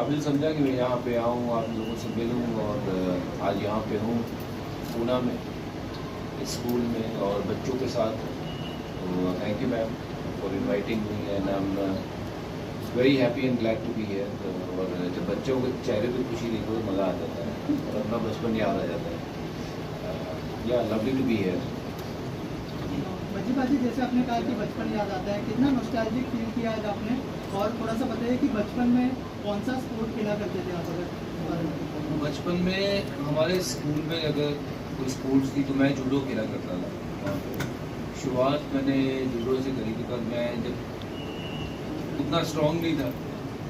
काबिल समझा कि मैं यहाँ पे आऊँ, आप लोगों से मिलूँ और आज यहाँ पे हूँ पूना में स्कूल में और बच्चों के साथ। तो thank you ma'am for inviting me and I am very happy and glad to be here. और जब बच्चों के चेहरे पे खुशी देखो तो मज़ा आ जाता है और अपना बचपन याद आ जाता है। या लवली टू बी हियर। बाजी जैसे आपने कहा कि बचपन याद आता है, कितना नॉस्टैल्जिक फील किया आज आपने? और थोड़ा सा बताइए कि बचपन में कौन सा स्पोर्ट खेला करते थे आप? अगर बचपन में हमारे स्कूल में अगर कोई स्पोर्ट्स थी तो मैं जूडो खेला करता था वहाँ पे। शुरुआत मैंने जूडो से करी थी, पर मैं जब उतना स्ट्रॉन्ग नहीं था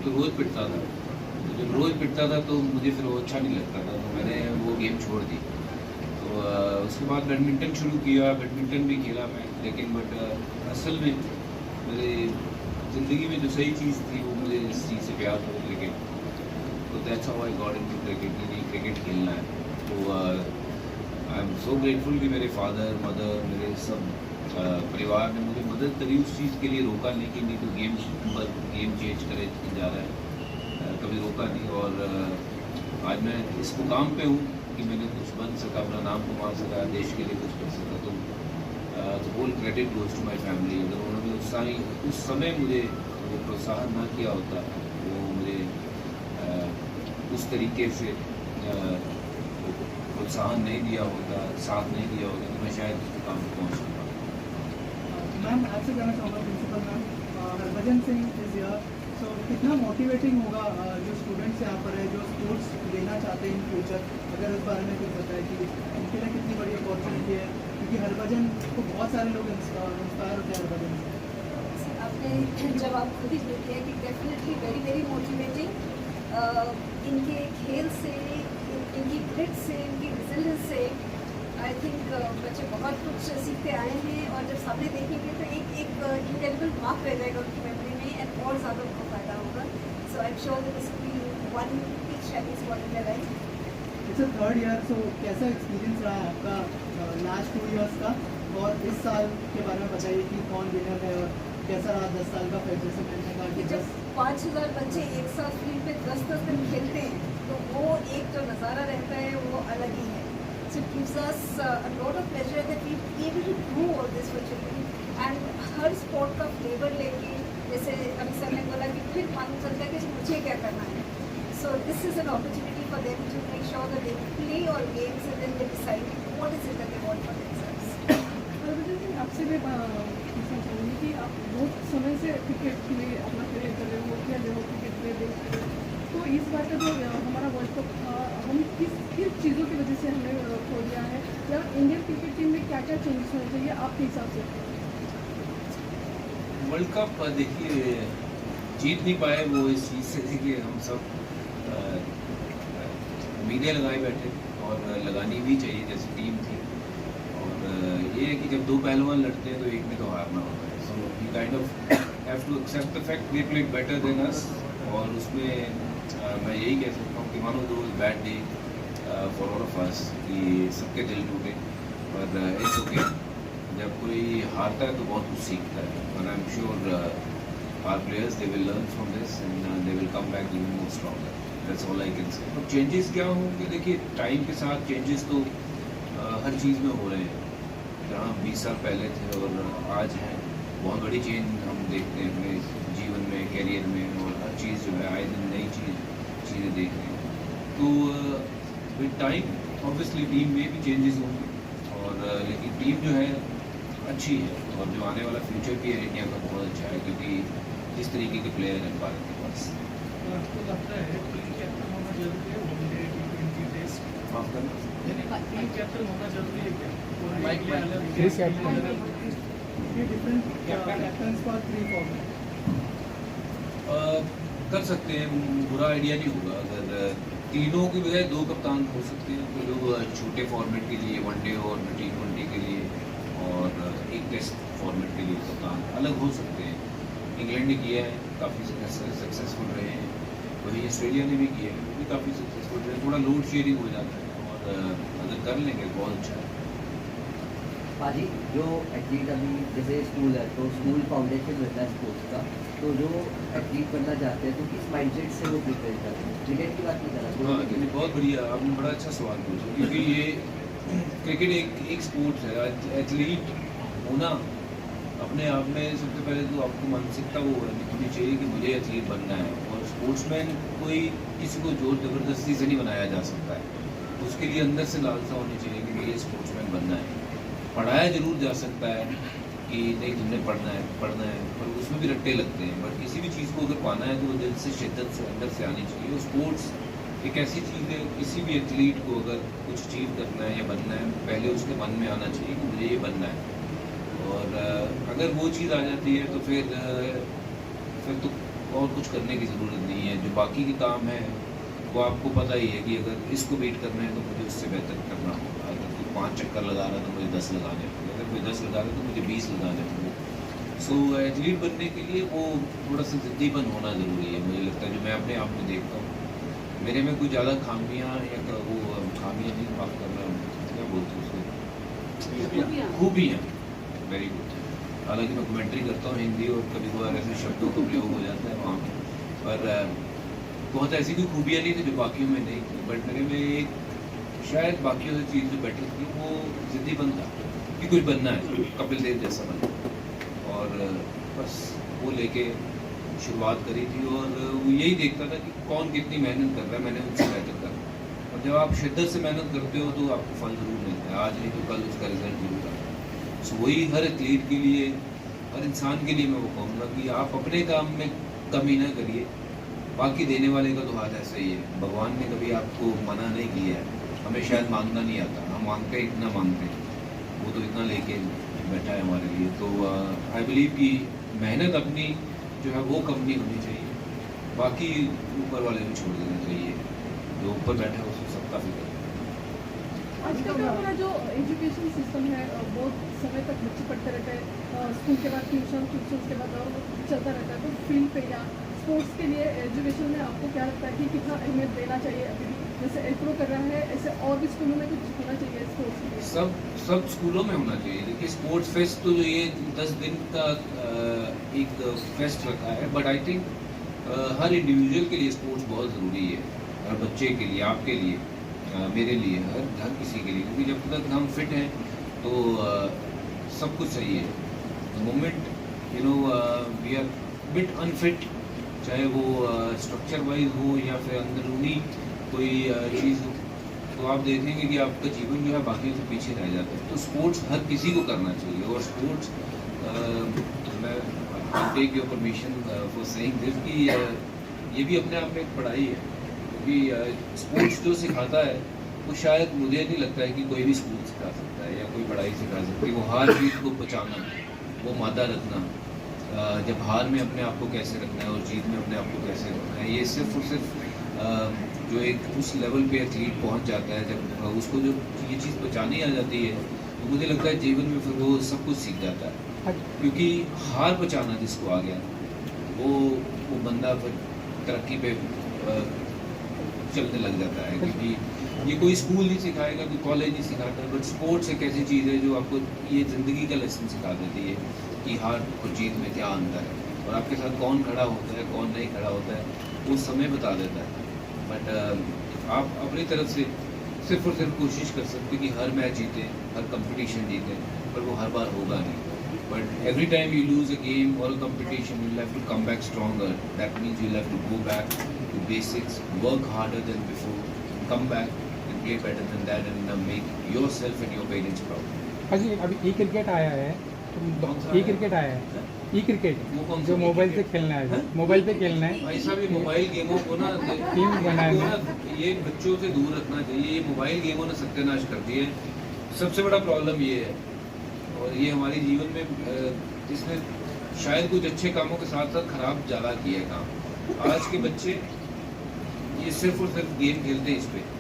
तो रोज़ पिटता था। तो जब रोज़ पिटता था तो मुझे फिर वो अच्छा नहीं लगता था, तो मैंने वो गेम छोड़ दी। तो उसके बाद बैडमिंटन शुरू किया, बैडमिंटन भी खेला मैं, लेकिन बट असल में मेरे ज़िंदगी में जो सही चीज़ थी वो मुझे इस चीज़ से प्यार था, क्रिकेट। तो that's how I got into cricket कि नहीं क्रिकेट खेलना है। तो आई एम सो ग्रेटफुल कि मेरे फादर मदर मेरे सब परिवार ने मुझे मदद करी, उस चीज़ के लिए रोका नहीं कि नहीं तो गेम चेंज करे जा रहा है, कभी रोका नहीं। और आज मैं इस मुकाम पे हूँ कि मैंने कुछ बन सका, अपना नाम कमा सका, देश के लिए कुछ कर सका। तो whole credit goes to my family. अगर उन्होंने उस समय मुझे वो प्रोत्साहन ना किया होता, वो मुझे उस तरीके से प्रोत्साहन नहीं दिया होता, साथ नहीं दिया होता, तो मैं शायद उस मुकाम पर पहुँच सकता। मैम आपसे जानना चाहूँगा principal ma'am, Harbhajan Singh is here, so कितना मोटिवेटिंग होगा जो स्टूडेंट्स यहाँ पर है जो स्पोर्ट्स लेना चाहते हैं इन फ्यूचर, अगर इस बारे में कुछ बताए कि उनके लिए कितनी बड़ी अपॉर्चुनिटी है, क्योंकि हरभजन को बहुत सारे लोग इंस्पायर होते हैं हरभजन से। आपने जवाब खुद ही दे दिया कि डेफिनेटली वेरी वेरी मोटिवेटिंग। इनके खेल से, इनकी ग्रिट से, इनकी रिजिलेंस से आई थिंक बच्चे बहुत कुछ सीखते आए हैं, और जब सामने देखेंगे तो एक इंडेलिबल मार्क रह जाएगा उनकी मेमोरी में एंड और ज़्यादा उनको फ़ायदा होगा। So I am sure that this will be one big shining spot in their life. It's third year, so कैसा एक्सपीरियंस रहा आपका लास्ट 2 इयर्स का, और इस साल के बारे में बताइए कि कौन विनर है और कैसा रहा 10 साल का फेडरेशन मैंने कहा कि जब 5000 बच्चे एक साथ फील्ड पे 10-10 दिन खेलते हैं तो वो एक जो नज़ारा रहता है वो अलग ही है। So it gives us a lot of pleasure that we be able to do all this for children, and her sport का फ्लेवर लेके, जैसे अभी सर ने बोला कि फिर मालूम चलता है कि मुझे क्या करना है। So this is an opportunity for them to make sure that they play all games and then they decide what is it that they want for themselves. आपसे भी पूछना चाहूँगी कि आप बहुत समय से क्रिकेट में अपना करियर कर रहे हो, खेल रहे हो, क्रिकेट में देख रहे हो, तो इस बार का जो हमारा वर्ल्ड कप था, हम किस चीज़ों की वजह से हमने खो दिया है, या इंडियन क्रिकेट टीम में क्या क्या चेंजेस होने चाहिए आपके हिसाब से? वर्ल्ड कप देखिए जीत नहीं पाए, वो इस चीज़ से थी कि हम सब उम्मीदें लगाए बैठे और लगानी भी चाहिए जैसी टीम थी। और ये है कि जब दो पहलवान लड़ते हैं तो एक में तो हारना होता है। So we kind of have to accept the fact they played better than us. और उसमें मैं यही कह सकता हूँ कि मानो दो bad day for all of us कि सबके दिल टूटे, पर इट्स ओके। जब कोई हारता है तो बहुत कुछ सीखता है, और I am sure our players they will learn from this and they will come back even more stronger. That's all I can say. अब चेंजेस क्या होंगे, देखिए टाइम के साथ चेंजेस तो हर चीज़ में हो रहे हैं। जहाँ 20 साल पहले थे और आज हैं, बहुत बड़ी चेंज हम देखते हैं अपने जीवन में, कैरियर में, और हर चीज़ जो है आए दिन नई चीज़ें देख रहे हैं। तो विद टाइम ऑब्वियसली टीम में भी चेंजेस होंगे, और लेकिन टीम जो है अच्छी है, और जो आने वाला फ्यूचर भी है इंडिया का बहुत अच्छा है, क्योंकि जिस तरीके के प्लेयर हैं भारत के पास। आपको लगता है टीम कैप्टन होना जरूरी है वनडे T20 टेस्ट? माफ करना, टीम कैप्टन होना जरूरी है क्या? डिफरेंट कैप्टन्स फॉर 3 फॉर्मेट कर सकते हैं, बुरा आइडिया नहीं होगा अगर तीनों की बजाय 2 कप्तान हो सकते हैं। तो लोग छोटे फॉर्मेट के लिए वनडे और T20 के लिए और एक टेस्ट फॉर्मेट के लिए कप्तान अलग हो सकते हैं। इंग्लैंड ने किया है, काफ़ी सक्सेसफुल रहे हैं, वहीं ऑस्ट्रेलिया ने भी किया है, वो भी काफ़ी सक्सेसफुल रहे हैं। थोड़ा लोड शेयरिंग हो जाता है, और अगर कर लेंगे बहुत अच्छा है। पाजी जो एथलीट अभी जैसे स्कूल है तो स्कूल फाउंडेशन रहता है स्पोर्ट्स का, तो जो एथलीट बनना चाहते हैं तो किस माइंडसेट से वो प्रिपेयर करते हैं? क्रिकेट की बात नहीं कर हाँ, रहा। ये बहुत बढ़िया, आपने बड़ा अच्छा सवाल पूछा, क्योंकि ये क्रिकेट एक स्पोर्ट्स है। एथलीट होना अपने आप में सबसे पहले तो आपको मानसिकता वो होनी चाहिए कि मुझे एथलीट बनना है। और स्पोर्ट्समैन कोई किसी को जोर ज़बरदस्ती से नहीं बनाया जा सकता है, उसके लिए अंदर से लालसा होनी चाहिए कि मुझे स्पोर्ट्समैन बनना है। पढ़ाया जरूर जा सकता है कि नहीं तुमने पढ़ना है, पर उसमें भी रट्टे लगते हैं। बट किसी भी चीज़ को अगर पाना है तो वो दिल से, शिद्दत से अंदर से आनी चाहिए। और स्पोर्ट्स एक ऐसी चीज़ है, किसी भी एथलीट को अगर कुछ अचीव करना है या बनना है, पहले उसके मन में आना चाहिए कि मुझे ये बनना है। और अगर वो चीज़ आ जाती है तो फिर तो और कुछ करने की ज़रूरत नहीं है। जो बाकी के काम है वो आपको पता ही है कि अगर इसको बीट करना है तो मुझे उससे बेहतर करना होगा। अगर कोई 5 चक्कर लगा रहा है तो मुझे 10 लगाने होंगे, अगर कोई 10 लगा रहा है तो मुझे 20 लगाने होंगे। सो एथलीट बनने के लिए वो थोड़ा सा ज़िद्दीपन होना ज़रूरी है, मुझे लगता है। जो मैं अपने आप में देखता हूँ, मेरे में कोई ज़्यादा खामियाँ या वो खामियाँ नहीं, बात कर रहा हूँ क्या बोलते हैं उसको, खूबियाँ, वेरी गुड। हालांकि मैं कमेंट्री करता हूँ हिंदी और कभी कभार ऐसे शब्दों का प्रयोग हो जाता है वहाँ पर बहुत ऐसी कोई खूबियाँ नहीं थी जो बाकियों में नहीं थी। बट मेरे में एक शायद बाकियों से चीज़ जो बेटर थी वो ज़िद्दीपन था कि कुछ बनना है, कपिल देव जैसा बनना। और बस वो लेके शुरुआत करी थी और वो यही देखता था कि कौन कितनी मेहनत कर रहा है, मैंने उनसे बेहतर करा। और जब आप शिद्दत से मेहनत करते हो तो आपको फल ज़रूर मिलता है, आज नहीं तो कल उसका रिजल्ट जरूर आता है। सो वही हर एथलीट के लिए, हर इंसान के लिए मैं वो कहूँगा कि आप अपने काम में कमी ना करिए, बाकी देने वाले का तो हाथ ऐसा ही है। भगवान ने कभी आपको मना नहीं किया है, हमें शायद मांगना नहीं आता, हम मांगते हैं इतना मांगते हैं, वो तो इतना लेके बैठा है हमारे लिए। तो आई बिलीव कि मेहनत अपनी जो है वो कम नहीं होनी चाहिए, बाकी ऊपर वाले को छोड़ देना चाहिए, जो ऊपर बैठा है उसको सबका फिक्र है। आजकल का हमारा जो एजुकेशन सिस्टम है बहुत समय तक बच्चे पढ़ते रहते हैं, स्कूल के बाद ट्यूशन के बाद और चलता रहता है। तो फील्ड पे या स्पोर्ट्स के लिए एजुकेशन में आपको क्या लगता है कि कितना अहमियत देना चाहिए? अभी जैसे एप्रो कर रहा है, ऐसे और भी स्कूलों में कुछ होना चाहिए स्पोर्ट्स के लिए? सब स्कूलों में होना चाहिए। देखिए स्पोर्ट्स फेस्ट तो जो ये 10 दिन का एक फेस्ट रखा है, but I think her individual के लिए स्पोर्ट्स बहुत ज़रूरी है, हर बच्चे के लिए, आपके लिए, मेरे लिए, हर किसी के लिए। क्योंकि जब तक हम फिट हैं तो सब कुछ सही है। Moment we are bit unfit, चाहे वो स्ट्रक्चर वाइज हो या फिर अंदरूनी कोई चीज़ हो, तो आप देखेंगे कि आपका जीवन जो है बाकियों से पीछे रह जाता है। तो स्पोर्ट्स हर किसी को करना चाहिए। और स्पोर्ट्स मैं take your permission for saying this कि ये भी अपने आप में एक पढ़ाई है, क्योंकि स्पोर्ट्स जो सिखाता है वो शायद मुझे नहीं लगता है कि कोई भी स्कूल सिखा सकता है या कोई पढ़ाई सिखा सकती है। वो हार जीत को बचाना, वो मादा रखना, जब हार में अपने आप को कैसे रखना है और जीत में अपने आप को कैसे रखना है, ये सिर्फ और सिर्फ जो एक उस लेवल पे एथलीट पहुंच जाता है, जब उसको जो ये चीज़ बचानी आ जाती है, तो मुझे लगता है जीवन में फिर वो सब कुछ सीख जाता है। क्योंकि हार बचाना जिसको आ गया वो बंदा फिर तरक्की पे चलने लग जाता है। क्योंकि ये कोई स्कूल नहीं सिखाएगा, कोई कॉलेज नहीं सिखाता, बट स्पोर्ट्स एक ऐसी चीज़ है जो आपको ये ज़िंदगी का लेसन सिखा देती है कि हार और जीत में क्या अंतर है, और आपके साथ कौन खड़ा होता है कौन नहीं खड़ा होता है वो समय बता देता है। बट आप अपनी तरफ से सिर्फ और सिर्फ कोशिश कर सकते कि हर मैच जीतें, हर कंपटीशन जीतें, पर वो हर बार होगा नहीं। But every time you lose a game or a competition, you have to come back stronger. That means you have to go back to basics, work harder than before, come back and play better than that and make yourself and your parents proud. हाजी अभी ई cricket आया है, ई cricket आया है, ई cricket वो कौन जो सा mobile से cricket? खेलना है, मोबाइल पे खेलना है। भाई साहब ये मोबाइल गेमों को ना टीम बनाना है। ये बच्चों से दूर रखना चाहिए। ये मोबाइल गेमों ने सत्यानाश कर दिए, सबसे बड़ा प्रॉब्लम ये है। और ये हमारे जीवन में इसने शायद कुछ अच्छे कामों के साथ साथ खराब ज़्यादा किया है काम। आज के बच्चे ये सिर्फ और सिर्फ गेम खेलते हैं इस पर,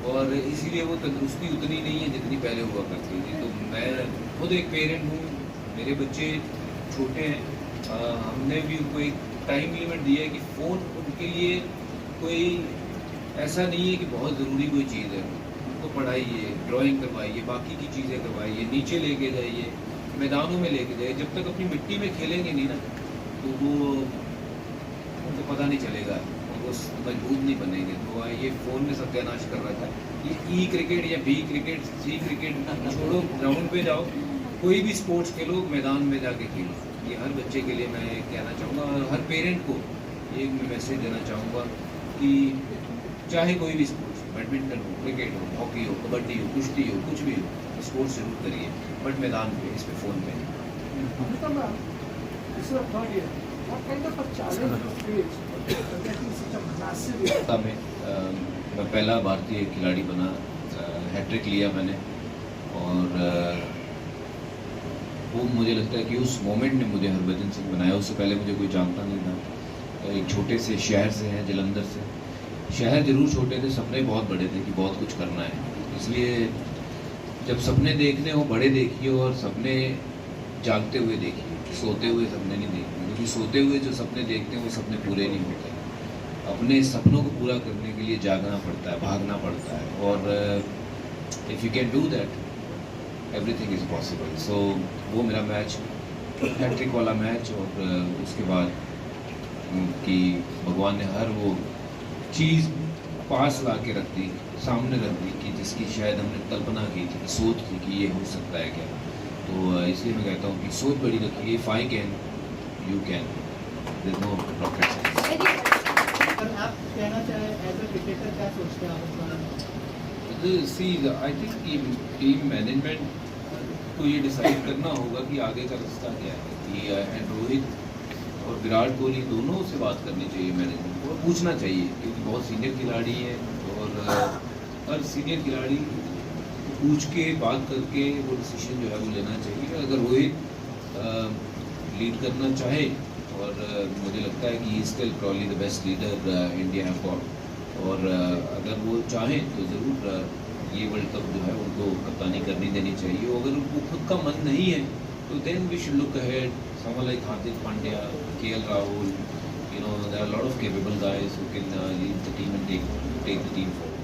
और इसीलिए वो तंदुरुस्ती उतनी नहीं है जितनी पहले हुआ करती थी। तो मैं खुद एक पेरेंट हूँ, मेरे बच्चे छोटे हैं, हमने भी उनको एक टाइम लिमिट दिया है कि फ़ोन उनके लिए कोई ऐसा नहीं है कि बहुत ज़रूरी कोई चीज़ है। उनको पढ़ाइए, ड्राइंग करवाइए, बाकी की चीज़ें करवाइए, नीचे लेके जाइए, मैदानों में लेके जाइए। जब तक अपनी मिट्टी में खेलेंगे नहीं ना, तो वो उनको पता नहीं चलेगा, वो मजबूत नहीं बनेंगे। तो ये फ़ोन में सत्यानाश कर रखा है। ये ई क्रिकेट या बी क्रिकेट, सी क्रिकेट छोड़ो, ग्राउंड पे जाओ, कोई भी स्पोर्ट्स खेलो, मैदान में जाके खेलो। ये हर बच्चे के लिए मैं कहना चाहूँगा, और हर पेरेंट को एक मैं मैसेज देना चाहूँगा कि चाहे कोई भी स्पोर्ट्स, बैडमिंटन हो, क्रिकेट हो, हॉकी हो, कबड्डी हो, कुश्ती हो, कुछ भी हो, स्पोर्ट्स जरूर करिए, बट मैदान पे, इस पे फ़ोन पे नहीं। Amrita ma'am, this is your third year. What kind of a challenge you face getting such a massive event? मैं पहला भारतीय खिलाड़ी बना, हैट्रिक लिया मैंने, और वो मुझे लगता है कि उस मोमेंट ने मुझे हरभजन सिंह बनाया। उससे पहले मुझे कोई जानता नहीं था। एक छोटे से शहर से हैं, जलंधर से। शहर जरूर छोटे थे, सपने बहुत बड़े थे कि बहुत कुछ करना है। इसलिए जब सपने देखने हो, बड़े देखिए, और सपने जागते हुए देखिए, सोते हुए सपने नहीं देखिए, क्योंकि सोते हुए जो सपने देखते हैं वो सपने पूरे नहीं होते। अपने सपनों को पूरा करने के लिए जागना पड़ता है, भागना पड़ता है, और if you can do that, everything is possible. So वो मेरा मैच, हैट्रिक वाला मैच, और उसके बाद कि भगवान ने हर वो चीज़ पास ला के रख दी, सामने रख दी, कि जिसकी शायद हमने कल्पना की थी, कि सोच थी कि ये हो सकता है क्या। तो इसलिए मैं कहता हूँ कि सोच बड़ी रखिए। If I can, you can, there is no rocket science. अगर आप कहना चाहें एज अ क्रिकेटर, क्या सोचते हैं आप इस बारे में? सी, आई थिंक टीम मैनेजमेंट को ये डिसाइड करना होगा कि आगे का रास्ता क्या है। कि एंड रोहित और विराट कोहली दोनों से बात करनी चाहिए मैनेजमेंट को, पूछना चाहिए, क्योंकि बहुत सीनियर खिलाड़ी हैं, और हर सीनियर खिलाड़ी पूछ के, बात करके वो डिसीजन जो है वो लेना चाहिए। अगर रोहित लीड करना चाहे, और मुझे लगता है कि he still probably the best leader India have got, और अगर वो चाहें तो ज़रूर ये वर्ल्ड कप जो है उनको कप्तानी करनी देनी चाहिए। अगर उनको खुद का मन नहीं है तो then we should look ahead, someone like Hardik Pandya, KL Rahul, you know, there are a lot of capable guys who can lead the team and take the team forward.